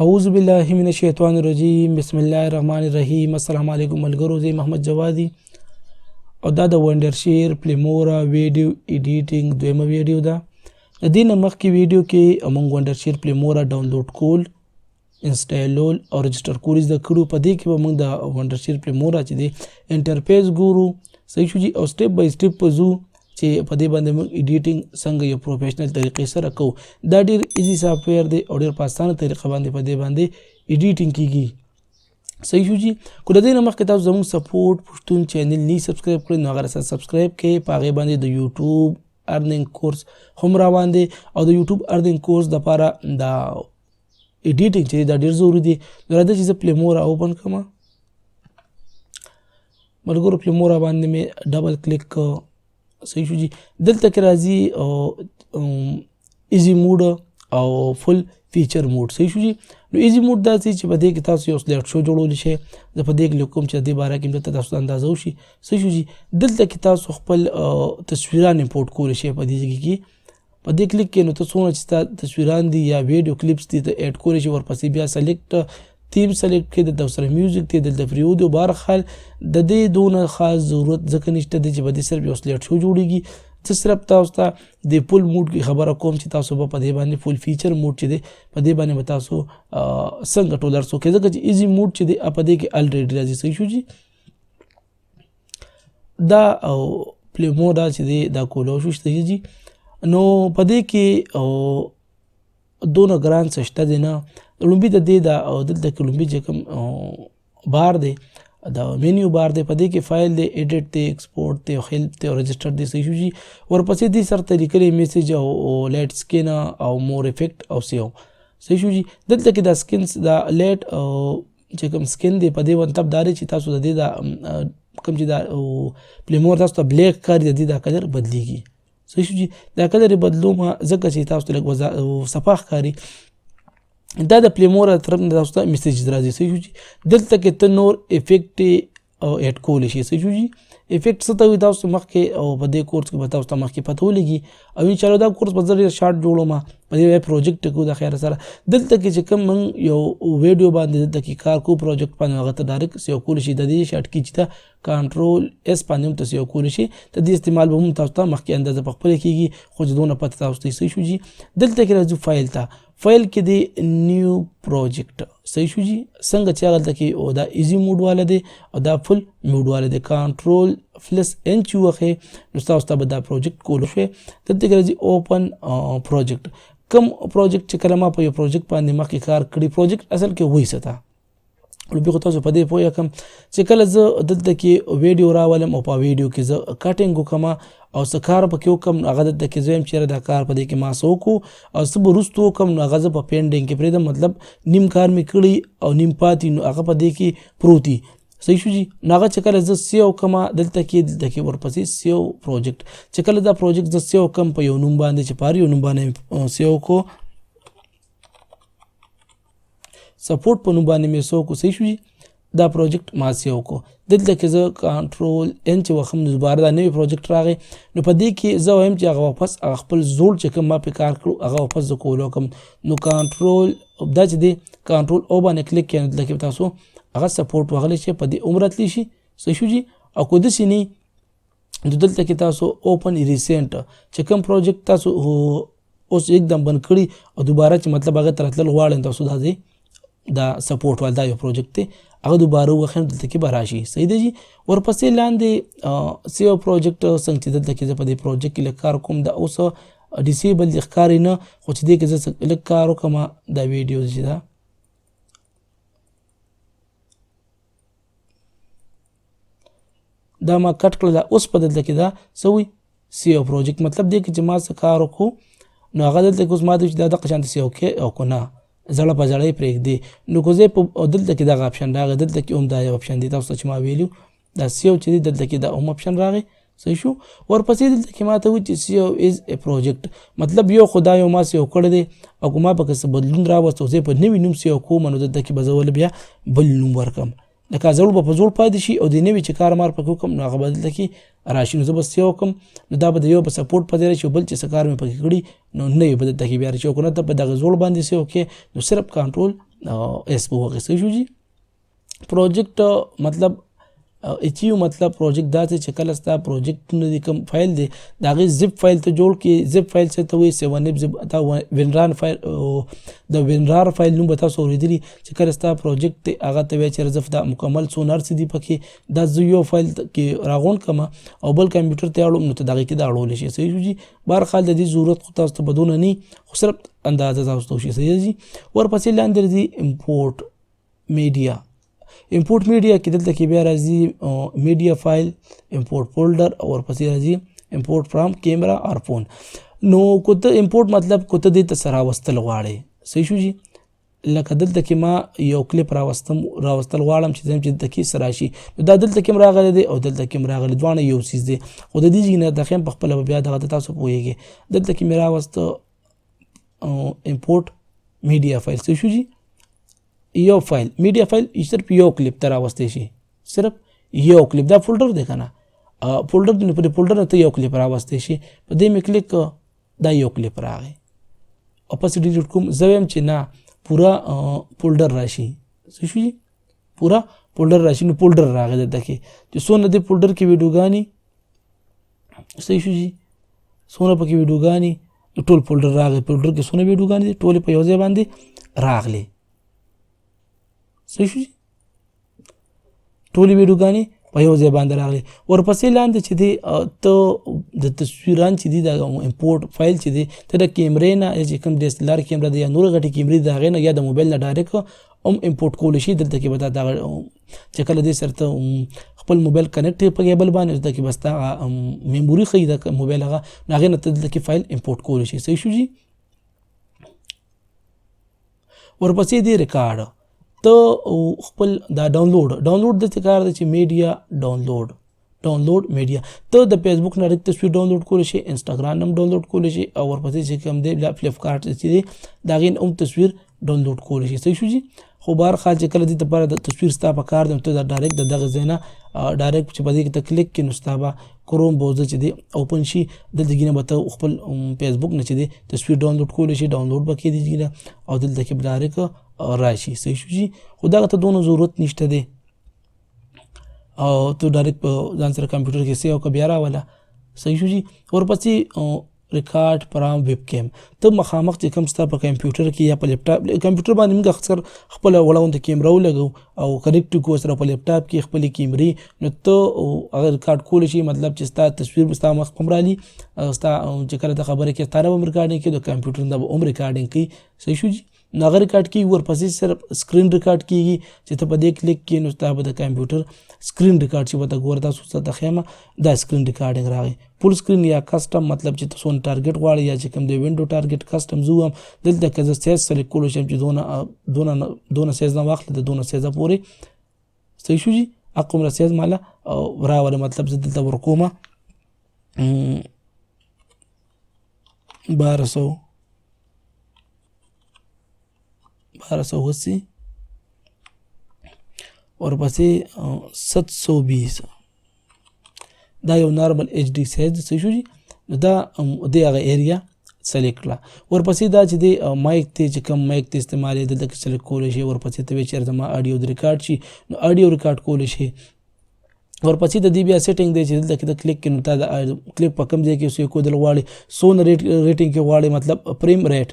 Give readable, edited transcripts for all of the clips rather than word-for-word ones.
اعوذ بالله من الشیطان الرجیم بسم الله الرحمن الرحیم. السلام علیکم ملګرو، زه محمد جوادي او دا د وندرشیر پلیمورا ویډیو ایډیټینګ دویمه ویډیو ده. د دې نه مخکې ویډیو کې موږ وندرشیر پلیمورا ډاونلوډ کول، انسټالول او رجسټر کول زده کړو. په دې کې به موږ د وندرشیر پلیمورا چې دی انټرفیس ګورو، صحیح شو جي، او سټیپ بای سټیپ په ځو چې په دې باندې موږ ایډیټینګ څنګه یو پروفیشنل طریقې سره کوو. دا ډېر ایزي سافټویر دی او ډېر په اسانه طریقه باندې په دې باندې ایډیټینګ کیږي، صحیح شو جي. کو د دې نه مخکې تاسو زموږ سپورټ پښتون چینل نه سبسکرایب کړئ نو هغه سره سبسکرایب کړئ. په هغې باندې د یوټیوب ارننګ کورس هم روان دی او د یوټیوب ارننګ کورس دپاره د ایډیټینګ چې دا ډېر ضروري دی. نو راځئ چې زه پلیمورا اوپن کړم. ملګرو پلیمورا باندې مې ډبل کلیک صحیح شو جي. دلته کې راځي ایزي موډ او فل فیچر موډ، صحیح شو جي. نو ایزي موډ داسې چې په دې کې تاسو یو سلیکټ شو جوړولی شئ. زه په دې کې لیکم چې د دې باره کې دلته تاسو ته اندازه وشي، صحیح شو جي. دلته کې تاسو خپل تصویران امپورټ کولی شئ. په دې ځای کې په دې کلیک کې نو ته څومره چې ستا تصویران دي یا ویډیو کلیپس دي ته ایډ کولی شئ. ورپسې بیا سلیکټ تیم سلیکټ کړئ، دلته ورسره میوزیک دی، دلته پریودیو. بهرحال د دې دونه خاص ضرورت ځکه نشته دی چې په دې صرف یو سلیکټ شو جوړېږي. زه صرف تاسو ته د فل موډ کې خبره کوم چې تاسو به په دې باندې فل فیچر موډ چې دی په دې باندې به تاسو څنګه ټولر څوکئ، ځکه چې ایزي موډ چې دی په دې کې الریډي راځي، صحیح شو جي. دا پلیمورا چې دی دا کولو شو، صحیح جي. نو په دې کې دونه ګران څه شته دی نه. لومبي د دې دلته کې لومبي چې کوم بار دی د مینیو بار دی، په دې کې فایل دی، ایډیټ دی، ایکسپورټ دی، هیلپ دی او رجسټر دی، صحیح شو جي. ورپسې دې سره ته لیکلی میسیج او لیټ سکین او مور افیکټ او سیو، صحیح شو جي. دلته کې دا سکینس دا لیټ چې کوم سکین دی په دې مطلب دا دی چې تاسو د دې دا کوم چې دا پلیمور تاسو ته بلیک ښکاري د دې دا کلر بدلیږي، صحیح شو جي. دا کلر یې بدلوم ځکه چې تاسو ته لږ صفا ښکاري. دا د پلیمورا طرف نه تاسو ته میسیج راځي، صحیح شو جي. دلته کې ته نور افیکټ ایډ کولی شي، صحیح شو جي. افیکټ څه ته وایي تاسو مخکې او په دې کورس کې به تاسو ته مخکې پته ولګي. او انشاءالله دا کورس به زه ډېر شارټ جوړوم، په دې پروجیکټ کوو د خیره سره. دلته کې چې کوم موږ یو ویډیو باندې دلته کې کار کوو پروجیکټ باندې هغه ته ډایرکټ سیو کولی شي. د دې شارټ کې چې ته کنټرول اس باندې هم ته سیو کولی شي. د دې استعمال به هم تاسو ته مخکې اندازه په خپله کېږي، خو چې دونه پته تاسو ته، صحیح شو جي. دلته کې راځو فایل ته. فایل کې دی نیو پروجیکټ، صحیح شو جي. څنګه چې هغه دلته کې دا ایزي موډ والا دی او دا فل موډ والا دی. کنټرول پلس ان چې ووهئ نو تاسو ته به دا پروجیکټ کولی شئ. دلته کې راځي اوپن پروجیکټ. کوم پروجیکټ چې کله ما په یو پروجیکټ باندې مخکې کار کړي، پروجیکټ اصل کې وایي څه ته لوبې خو تاسو په دې پوه کړم چې کله زه دلته کې ویډیو راولم او په ویډیو کې زه کټینګ وکړم او څه کار پکې وکړم نو هغه دلته کې زه وایم چېرې دا کار په دې کې ما څه وکړو او څه به وروسته وکړم نو هغه زه په پینډینګ کې پرېږدم. مطلب نیم کار مې کړی او نیم پاتې نو هغه په دې کې پروت وي، صحیح شو جي. نو هغه چې کله زه سیو کړم دلته کې ورپسې سیو پروجیکټ. چې کله دا پروجیکټ زه سیو کړم په یو نوم باندې چې په هر یو نوم باندې سیو کړو، سپورټ په نوم باندې مې سیو کړو، صحیح شو جي. دا پروجیکټ ما سیو کو. دلته کې زه کنټرول ان چې وخم نو دوباره دا نوی پروجیکټ راغی نو په دې کې زه وایم چې هغه واپس هغه خپل زوړ چې کوم ما پې کار کړو هغه واپس زه کولو کوم. نو کنټرول دا چې دی کنټرول او باندې کلیک کړئ نو دلته کې تاسو هغه سپورټ وهلی شي، په دې عمر تللی شي، صحیح شو جي. او که داسې نه نو دلته کې تاسو اوپن ریسنټ چې کوم پروجیکټ تاسو اوس एकदम بند کړي او دوباره چې مطلب هغه ته راتلل غواړئ تاسو دا سپورټ وال دا یو پروجیکټ دی هغه دوباره وخت دلته کې به راشي، صحیح دی جي. ورپسې لاندې سیو پروجیکټ څنګه چې دلته کې زه په دې پروجیکټ کې لږ کار کوم دا اوس ډیسیبل دي ښکاري نه، خو چې دې کې زه لږ کار وکړم دا ویډیو چې دا ما کټ کړله اوس په دلته کې دا څه وي سیو پروجیکټ. مطلب دی چې ما څه کار وکړو نو هغه دلته کې اوس ما ته چې دا دغه شانته سیو کې او که نه زړه په زړه یې پرېږدي نو که زه دلته کې دغه اپشن راغی دلته کې هم دا یو اپشن دی تاسو ته چې ما ویلو دا سیو چې دی دلته کې دا هم اپشن راغی، صحیح شو. ورپسې دلته کې ما ته وایي چې سیو از ا پروجیکټ. مطلب یو خو دا یو ما سیو کړی دی او که ما پکې څه بدلون راوست او زه په نوي نوم سیو کوم نو دلته کې به زه بیا بل نوم ورکړم. لکه زوړ به په زوړ پاتې شي او د نوي چې کار مار پکې وکړم نو هغه به دلته کې راشي. نو زه به سیو وکړم نو دا به د یو په سپورټ په ځای راشي او بل چې څه کار مې پکې کړي نو نوي به دلته کې بیا راشي. او که نه ته په دغه زوړ باندې سیو کې نو صرف کنټرول ایس په وغه صحیح شو جی. پروجیکټ مطلب اچیو مطلب پروجیکټ داسې چې کله ستا پروجیکټونه دي کوم فایل دی د هغې زپ فایل ته جوړ کړي. زپ فایل څه ته وایي 7zip زپ دا وینرار فایل د وینرار فایل نوم به تاسو اورېدلي چې کله ستا پروجیکټ دی هغه ته وایي چې زه دا مکمل څونه هر څه دي پکې دا زه یو فایل کې راغونډ کړم او بل کمپیوټر ته اړوم نو ته د هغې کې دا اړولی شي صحیح شو جي. بهرحال د دې ضرورت خو تاسو ته بدونه نه خو صرف اندازه تاسو ته وشي صحیح جي. ورپسې لاندې راځي امپورټ میډیا. امپورټ میډیا کې دلته کې بیا راځي میډیا فایل امپورټ فولډر او ورپسې راځي امپورټ فرام کیمرا اور فون. نو کو ته امپورټ مطلب کو ته دې ته سره راوستل غواړې صحیح شو جي. لکه دلته کې ما یو کلیپ راوستل غواړم چې زم چې دلته کې سره راشي نو دا دلته کې راغلی دی او دلته کې راغلی دواړه یو څیز دی خو د دې ځای نه د خیم په خپله بیا دغه تاسو پوهیږئ دلته کې مې راوسته امپورټ میډیا فایل صحیح شو جي. یو فایل میډیا فایل صرف یو کلیپ ته راوستی شي صرف یو کلیپ دا فولډر دی که نه فولډر دی نو په دې فولډر نه ته یو کلیپ راوستی شي په دې مې کلیک دا یو کلیپ راغی او پس ډیلیټ کوم زه وایم چې نه پوره فولډر راشي صحیح شو جي. پوره فولډر راشي نو فولډر راغی دلته کې چې څونه دې فولډر کې ویډیوګانې صحیح شو جي څونه پکې ویډیوګانې ټول فولډر راغی فولډر کې څونه ویډیوګانې دي ټولې په یو ځای باندې راغلې صحیح شو جي. ټولې ویډیوګانې په یو ځای باندې راغلې. ورپسې لاندې چې دی ته د تصویران چې دي د امپورټ فایل چې دی ته د کیمرې نه چې کوم ډي اس ایل آر کیمره دی یا نور غټې کیمرې د هغې نه یا د موبایل نه ډایرکټ هم امپورټ کولی شي. دلته کې به دا دغه چې کله دې سره ته خپل موبایل کنیکټ په کیبل باندې دلته کې بس دا میموري ښیي د موبایل هغه نو هغې نه ته دلته کې فایل امپورټ کولی شي صحیح شو جي. ورپسې دی ریکارډ ته خپل دا ډاونلوډ داسې کار دی چې میډیا ډاونلوډ میډیا ته د فیسبوک نه ډایرکټ تصویر ډاونلوډ کولی شي انسټاګرام هم ډاونلوډ کولی شي او ورپسې چې کوم دی فلپکارټ چې دی د هغې نه هم تصویر ډاونلوډ کولی شي صحیح شو جي. خو بهرحال چې کله دې دپاره د تصویر ستا په کار دی نو ته دا ډایرکټ د دغه ځای نه ډایرکټ چې په دې کې ته کلیک کړې نو ستا به کروم براوزر چې دی اوپن شي دلته کې نه به ته خپل فیسبوک نه چې دی تصویر ډاونلوډ کولی شي ډاونلوډ به کړې دې او دلته کې به ډایرکټ راشي صحیح شو جي. خو دغه ته دونه ضرورت نشته دی او ته ډایرکټ په ځان سره کمپیوټر کې سیو که بیا راوله صحیح شو جي. ورپسې ریکارډ فرام ویب کیم ته مخامخ چې کوم ستا په کمپیوټر کې یا په لیپټاپ کمپیوټر باندې موږ اکثر خپله وړونده کیمره ولګو او کنیکټ کړو سره په لیپټاپ کې خپلې کیمرې نو ته هغه ریکارډ کولی شي مطلب چې ستا تصویر به ستا مخ هم رالي ستا چې کله ته خبرې کوې ستا نه به هم ریکارډینګ کوي د کمپیوټر نه به هم ریکارډینګ کوي صحیح شو جي. نو هغه ریکارډ کېږي ورپسې صرف سکرین ریکارډ کېږي چې ته په دې کلیک کړې نو ستا به د کمپیوټر سکرین ریکارډ شي به ته ګوره تاسو ته د خیمه دا سکرین ریکارډینګ راغی فل سکرین یا کسټم مطلب چې ته څونه ټارګټ غواړې یا چې کوم دی وینډو ټارګټ کسټم زه ووایم دلته که زه سایز سلیکټ کولی شم چې دونه سایز نه واخله د دونه سایزه پورې صحیح شو جي. هغومره سایز ماله راوله مطلب زه دلته ورکومه 1280 ورپسې 720 دا یو نارمل ایچ ډي سایز صحیح شو جي. دا د هغه ایریا سلیکټ کړه. ورپسې دا چې دی مایک دی چې کوم مایک ته استعمالېږي دلته کې سلیکټ کولی شي. ورپسې ته وایي چېرته زما اډیو د ریکارډ شي نو اډیو ریکارډ کولی شي. ورپسې د دې بیا سیټینګ دی چې دلته کې ته کلیک کړې نو تا د کلیپ په کوم ځای کې اوس ایښودل غواړې څونه ریټینګ کې غواړې مطلب فریم ریټ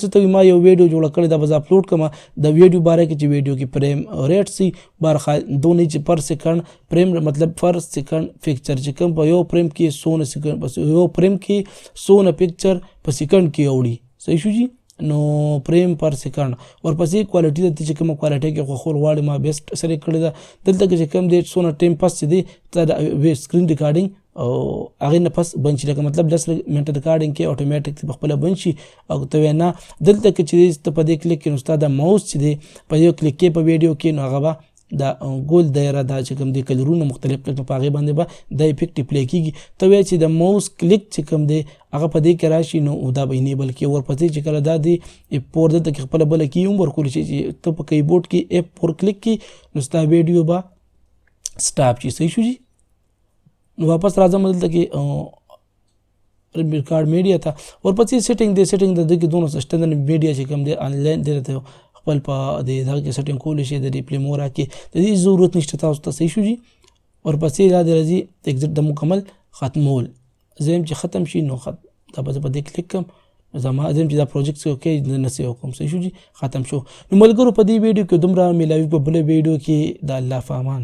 څه ته وایي ما یو ویډیو جوړه کړې ده به زه اپلوډ کړم د ویډیو باره کې چې ویډیو کې فریم ریټ سي بهرحال دونه چې پر سیکنډ فریم مطلب پر سیکنډ پکچر چې کوم په یو فریم کې څونه سیکنډ یو فریم کې څونه پکچر په سیکنډ کې اوړي صحیح شو جي. نو فریم پر سیکنډ ورپسې کوالټي ته چې کومه کوالټي کې خوښول غواړې ما بیسټ سلیکټ کړې ده. دلته کې چې کوم دی څونه ټایم پس چې دی ته د سکرین ریکارډینګ هغې نه پس بند شي لکه مطلب 10 منټه ریکارډینګ کې اټومیټک په خپله بند شي او ته وایې نه دلته کې چې دی ته په دې کلیک کې نو ستا د ماوس چې دی په یو کلیک کې په ویډیو کې نو هغه به دا ګول دایره دا چې کوم دی کلرونه مختلف قسمه په هغې باندې به دا افیکټ پلی کېږي. ته وایې چې د ماوس کلیک چې کوم دی هغه په دې کې راشي نو دا به انیبل کړي. ورپسې چې کله دا دی F4 دلته کې خپله بله کي هم ورکولی شي چې ته په کیبورډ کې F4 کلیک کړي نو ستا ویډیو به سټاپ شي صحیح شو جي. نو واپس راځم دلته کې ریکارډ میډیا ته. ورپسې سیټینګ د دې کې دونه سسټنډ میډیا چې کوم دی آنلاین دی ته خپل په د دغه کې سیټینګ کولی شئ د ډیپلومورا کې د دې ضرورت نشته تاسو ته صحیح شو جي. ورپسې دا د راځي ایگزیټ د مکمل ختمول زم چې ختم شي نو دا به په دې کلیک کوم زما زم چې دا پروجیکټ څه اوکې د نسې وکم صحیح شو جي ختم شو. نو ملګرو په دې ویډیو کې دومره ملاوي په بل ویډیو کې د الله فامان.